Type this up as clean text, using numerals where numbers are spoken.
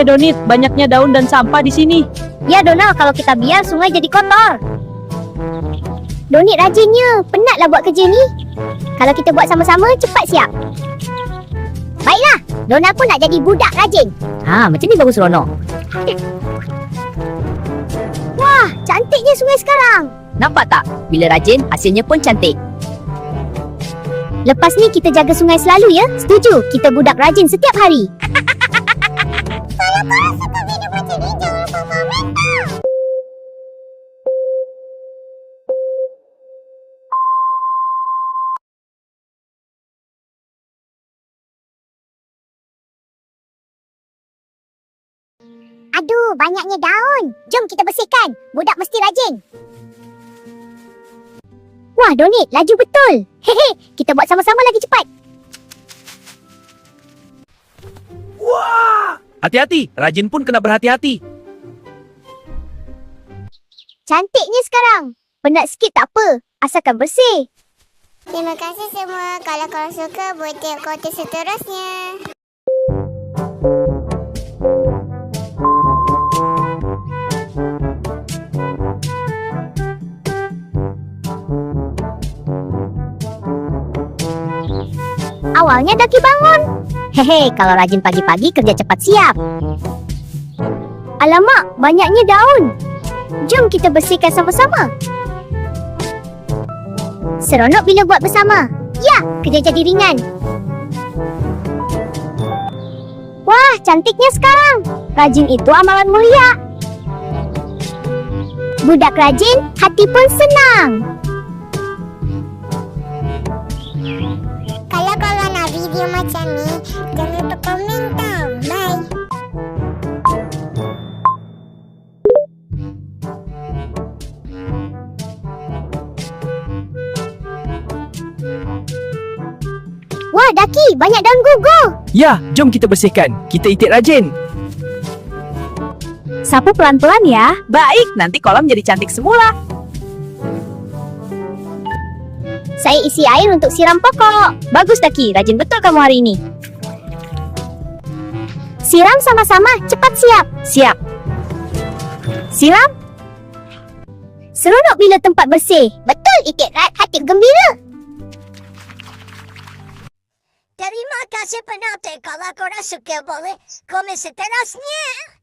Donit, banyaknya daun dan sampah di sini. Ya Donald, kalau kita biar sungai jadi kotor. Donit rajinnya, penatlah buat kerja ni. Kalau kita buat sama-sama, cepat siap. Baiklah, Donald pun nak jadi budak rajin. Macam ni bagus seronok. Wah, cantiknya sungai sekarang. Nampak tak? Bila rajin, hasilnya pun cantik. Lepas ni kita jaga sungai selalu ya. Setuju, kita budak rajin setiap hari. Kalau korang suka video macam ni, jangan lupa komentar. Aduh, banyaknya daun. Jom kita bersihkan. Budak mesti rajin. Wah, Donit, laju betul. Hehe, kita buat sama-sama lagi cepat. Wah! Hati-hati, rajin pun kena berhati-hati. Cantiknya sekarang. Penat sikit tak apa, asalkan bersih. Terima kasih semua. Kalau korang suka, buat tengok konten seterusnya. Awalnya Daki bangun. Hehe, kalau rajin pagi-pagi kerja cepat siap. Alamak, banyaknya daun. Jom kita bersihkan sama-sama. Seronok bila buat bersama. Ya, kerja jadi ringan. Wah, cantiknya sekarang. Rajin itu amalan mulia. Budak rajin, hati pun senang. Kalau korang nak video macam ni, jangan lupa komen tau. Bye. Wah, Daki, banyak daun gugur. Ya, jom kita bersihkan. Kita itik rajin. Sapu pelan-pelan ya. Baik, nanti kolam jadi cantik semula. Saya isi air untuk siram pokok. Bagus Daki, rajin betul kamu hari ini. Siram sama-sama, cepat siap. Siap. Siram. Seronok bila tempat bersih. Betul, Itik Rat, hati gembira. Terima kasih penonton. Kalau korang suka, boleh komen seterusnya.